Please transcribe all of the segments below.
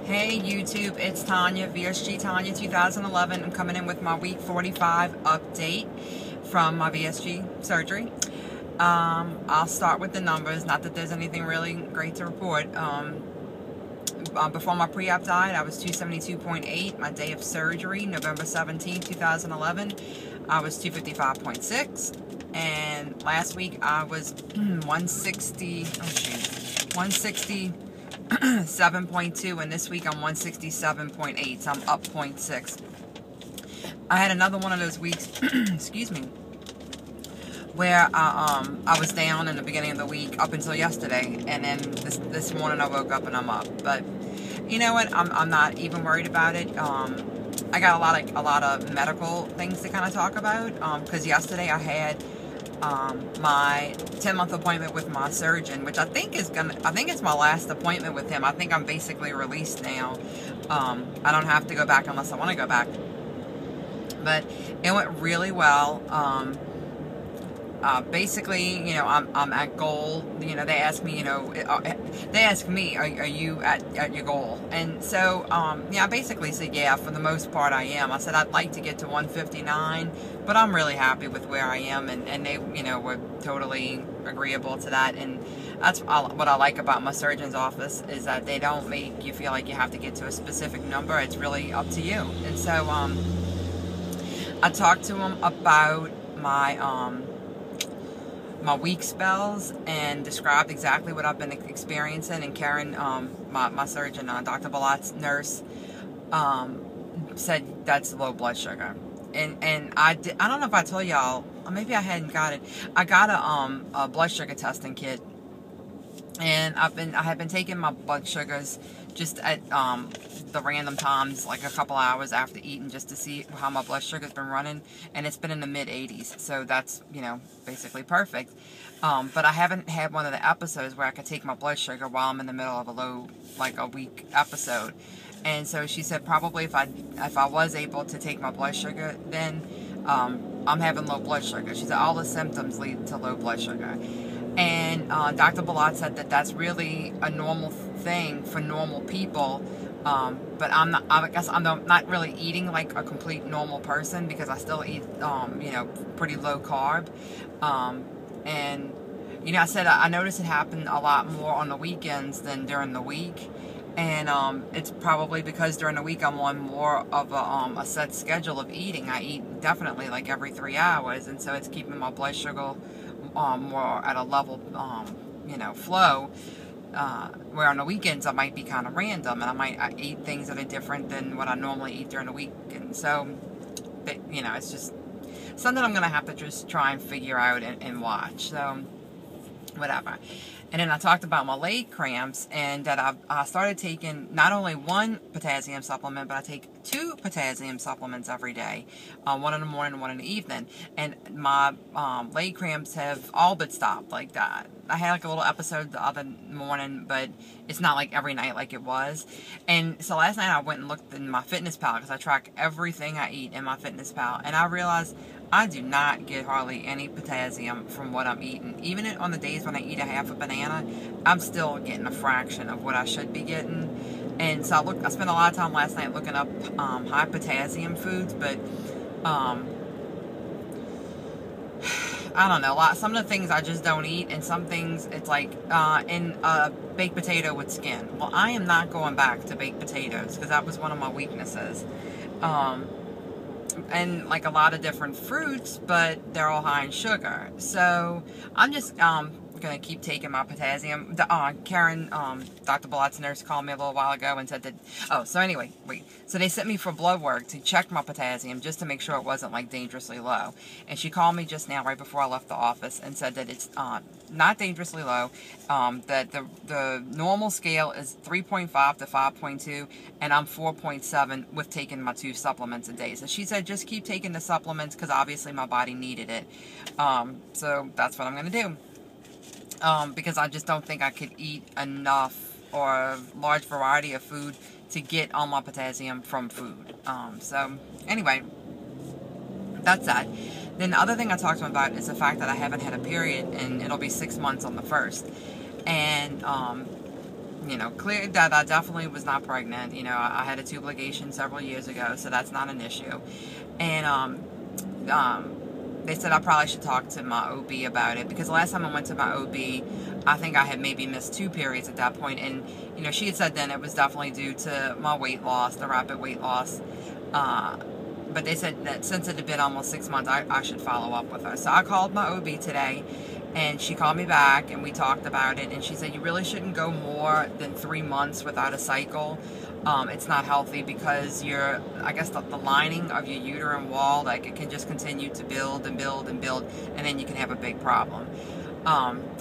Hey YouTube, it's Tanya, VSG Tanya 2011. I'm coming in with my week 45 update from my VSG surgery. I'll start with the numbers, not that there's anything really great to report. Before my pre-op diet, I was 272.8. My day of surgery, November 17, 2011, I was 255.6. And last week I was 167.2, and this week I'm 167.8, so I'm up 0.6. I had another one of those weeks, excuse me, where I was down in the beginning of the week up until yesterday, and then this morning I woke up and I'm up. But you know what? I'm not even worried about it. I got a lot of medical things to kind of talk about, because yesterday I had my 10-month appointment with my surgeon, which I think it's my last appointment with him. I think I'm basically released now. I don't have to go back unless I want to go back. But it went really well. Basically, you know, I'm at goal. You know, they ask me, are you at your goal? And so, yeah, I basically said, yeah, for the most part I am. I said, I'd like to get to 159, but I'm really happy with where I am. And they, you know, were totally agreeable to that. And that's what I like about my surgeon's office, is that they don't make you feel like you have to get to a specific number. It's really up to you. And so, I talked to him about my weak spells and described exactly what I've been experiencing. And Karen, my surgeon, Dr. Balat's nurse, said that's low blood sugar. And I don't know if I told y'all, or maybe I hadn't got it. I got a blood sugar testing kit, and I had been taking my blood sugars just at the random times, like a couple hours after eating, just to see how my blood sugar's been running, and it's been in the mid-80s, so that's, you know, basically perfect. But I haven't had one of the episodes where I could take my blood sugar while I'm in the middle of a weak episode. And so she said probably if I was able to take my blood sugar, then I'm having low blood sugar. She said all the symptoms lead to low blood sugar. And Dr. Balat said that that's really a normal thing for normal people. But I guess I'm not really eating like a complete normal person, because I still eat, you know, pretty low carb. And, you know, I said I noticed it happened a lot more on the weekends than during the week. And it's probably because during the week I'm on more of a set schedule of eating. I eat definitely like every 3 hours, and so it's keeping my blood sugar more at a level, you know, flow. Where on the weekends I might be kind of random, and I eat things that are different than what I normally eat during the week. And so, you know, it's just something I'm going to have to just try and figure out and watch. So, whatever. And then I talked about my leg cramps, and that I started taking not only one potassium supplement, but I take 2 potassium supplements every day, one in the morning and one in the evening. And my leg cramps have all but stopped like that. I had like a little episode the other morning, but it's not like every night like it was. And so last night I went and looked in my FitnessPal, because I track everything I eat in my FitnessPal, and I realized I do not get hardly any potassium from what I'm eating. Even on the days when I eat a half a banana, I'm still getting a fraction of what I should be getting. And so I spent a lot of time last night looking up high potassium foods, but I don't know, some of the things I just don't eat, and some things it's like in a baked potato with skin. Well, I am not going back to baked potatoes, because that was one of my weaknesses. And like a lot of different fruits, but they're all high in sugar. So I'm just gonna keep taking my potassium. Karen, Dr. Balat's nurse, called me a little while ago and said that, so anyway, so they sent me for blood work to check my potassium, just to make sure it wasn't like dangerously low. And she called me just now, right before I left the office, and said that it's not dangerously low, that the normal scale is 3.5 to 5.2, and I'm 4.7 with taking my 2 supplements a day. So she said just keep taking the supplements, because obviously my body needed it. So that's what I'm going to do. Because I just don't think I could eat enough or a large variety of food to get all my potassium from food. So anyway, that's that. Then the other thing I talked to him about is the fact that I haven't had a period, and it'll be 6 months on the 1st. And you know, cleared that I definitely was not pregnant. You know, I had a tube ligation several years ago, so that's not an issue. And they said I probably should talk to my OB about it, because the last time I went to my OB, I think I had maybe missed 2 periods at that point, and you know, she had said then it was definitely due to my weight loss, the rapid weight loss. But they said that since it had been almost 6 months, I should follow up with her. So I called my OB today, and she called me back, and we talked about it, and she said you really shouldn't go more than 3 months without a cycle. It's not healthy, because I guess the lining of your uterine wall, like, it can just continue to build and build and build, and then you can have a big problem.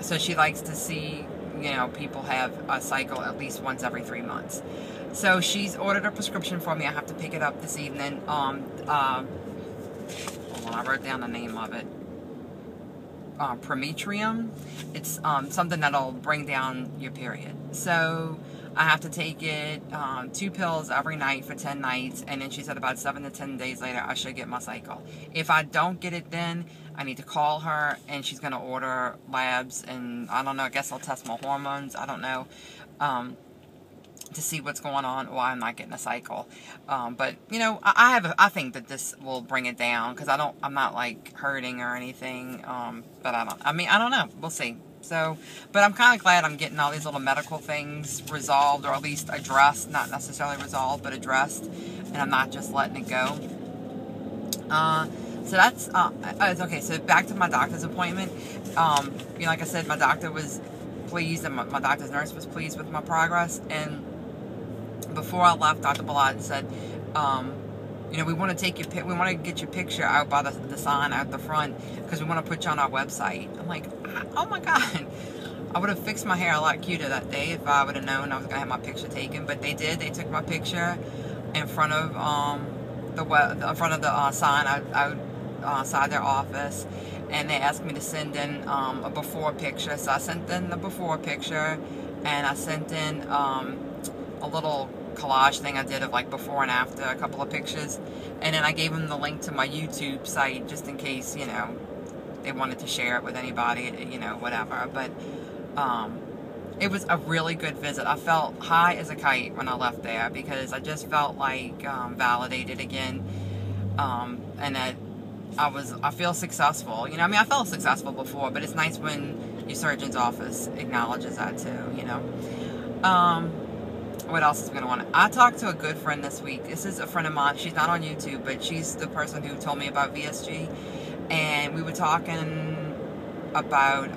So she likes to see, you know, people have a cycle at least once every 3 months. So she's ordered a prescription for me. I have to pick it up this evening. Hold on, I wrote down the name of it. Prometrium. It's something that'll bring down your period. So I have to take it 2 pills every night for 10 nights, and then she said about 7 to 10 days later I should get my cycle. If I don't get it then, I need to call her, and she's going to order labs, and I don't know, I guess I'll test my hormones, I don't know, to see what's going on, why I'm not getting a cycle. But you know, I think that this will bring it down, because I'm not like hurting or anything. But I don't know. We'll see. So, but I'm kind of glad I'm getting all these little medical things resolved, or at least addressed, not necessarily resolved, but addressed, and I'm not just letting it go. So that's, okay, so back to my doctor's appointment. You know, like I said, my doctor was pleased, and my doctor's nurse was pleased with my progress, and before I left, Dr. Ballard said, you know, we want to get your picture out by the sign out the front, because we want to put you on our website. I'm like, oh my God. I would have fixed my hair a lot cuter that day if I would have known I was going to have my picture taken, but they did. They took my picture in front of the sign outside their office, and they asked me to send in a before picture. So I sent in the before picture, and I sent in a little collage thing I did of like before and after, a couple of pictures, and then I gave them the link to my YouTube site just in case, you know, they wanted to share it with anybody, you know, whatever. But it was a really good visit. I felt high as a kite when I left there, because I just felt like validated again, and that I feel successful. You know, I mean, I felt successful before, but it's nice when your surgeon's office acknowledges that too, you know. What else is going on? I talked to a good friend this week. This is a friend of mine. She's not on YouTube, but she's the person who told me about VSG. And we were talking about,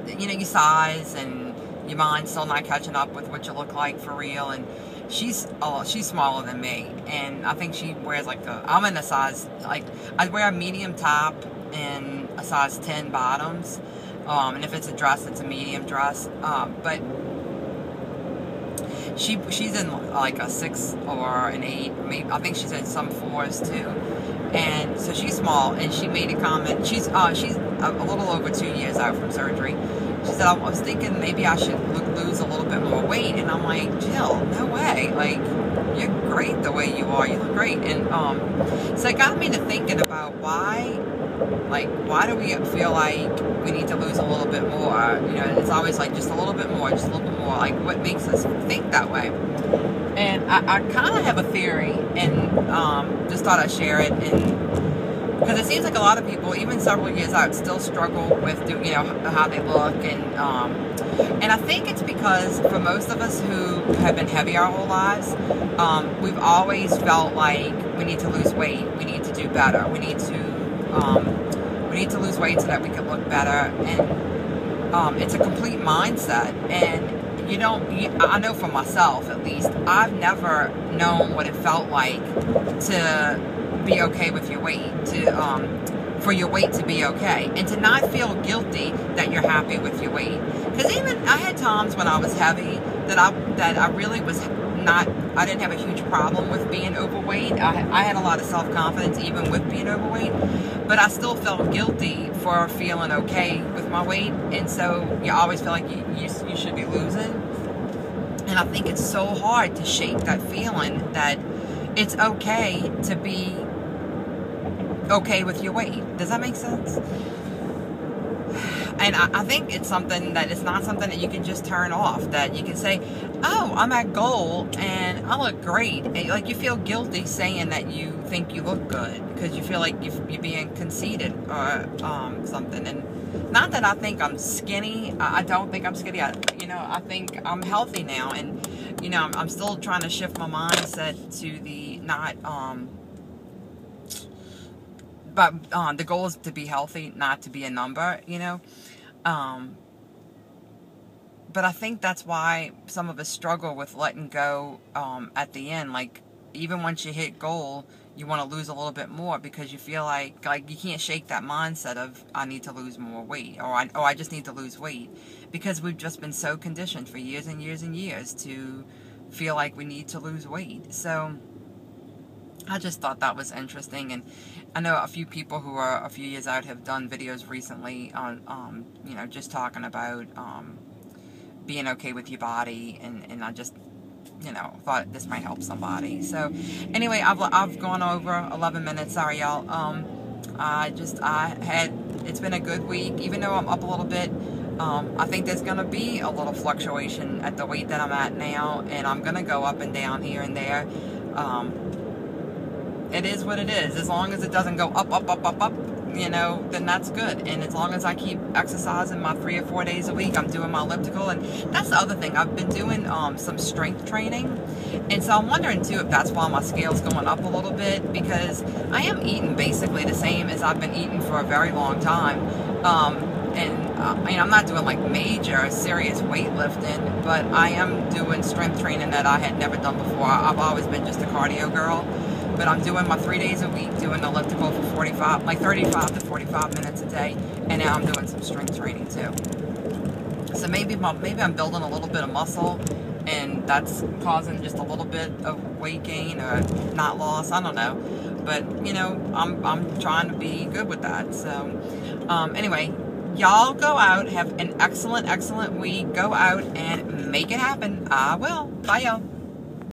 you know, your size and your mind still not catching up with what you look like for real. And she's smaller than me. And I think she wears like I'm in a size, like, I wear a medium top and a size 10 bottoms. And if it's a dress, it's a medium dress. But she's in like a 6 or an 8, maybe, I think she's in some 4s too, and so she's small. And she made a comment. She's a little over 2 years out from surgery. She said, I was thinking maybe I should lose a little bit more weight, and I'm like, Jill, no way, like, you're great the way you are, you look great. And so it got me to thinking about why do we feel like we need to lose a little bit more? You know, it's always like just a little bit more, just a little bit more. Like, what makes us think that way? And I kind of have a theory, and just thought I'd share it. And because it seems like a lot of people, even several years out, still struggle with, you know, how they look. And I think it's because for most of us who have been heavy our whole lives, we've always felt like we need to lose weight, we need to do better, we need to lose weight so that we can look better. And it's a complete mindset. And I know for myself at least, I've never known what it felt like to be okay with your weight, for your weight to be okay, and to not feel guilty that you're happy with your weight. Because even I had times when I was heavy that I really was not, I didn't have a huge problem with being overweight. I had a lot of self-confidence even with being overweight, but I still felt guilty for feeling okay with my weight. And so you always feel like you should be losing. And I think it's so hard to shake that feeling that it's okay to be okay with your weight. Does that make sense? And I think it's something that it's not something that you can just turn off, that you can say, oh, I'm at goal and I look great. And, like, you feel guilty saying that you think you look good because you feel like you're being conceited or something. And not that I think I'm skinny. I don't think I'm skinny. I think I'm healthy now. And, I'm still trying to shift my mindset to the not... But the goal is to be healthy, not to be a number, But I think that's why some of us struggle with letting go at the end. Like, even once you hit goal, you want to lose a little bit more because you feel like you can't shake that mindset of, I need to lose more weight, or I just need to lose weight. Because we've just been so conditioned for years and years and years to feel like we need to lose weight. So I just thought that was interesting. And I know a few people who are a few years out have done videos recently on, just talking about being okay with your body, and I just, thought this might help somebody. So anyway, I've gone over 11 minutes. Sorry, y'all. It's been a good week, even though I'm up a little bit. I think there's going to be a little fluctuation at the weight that I'm at now, and I'm going to go up and down here and there. It is what it is. As long as it doesn't go up, then that's good. And as long as I keep exercising my 3 or 4 days a week, I'm doing my elliptical. And that's the other thing. I've been doing some strength training. And so I'm wondering, too, if that's why my scale's going up a little bit. Because I am eating basically the same as I've been eating for a very long time. I'm not doing, like, major, serious weightlifting. But I am doing strength training that I had never done before. I've always been just a cardio girl. But I'm doing my 3 days a week, doing elliptical for 35 to 45 minutes a day, and now I'm doing some strength training too. So maybe I'm building a little bit of muscle, and that's causing just a little bit of weight gain or not loss. I don't know, but I'm trying to be good with that. So anyway, y'all go out, have an excellent week. Go out and make it happen. I will. Bye, y'all.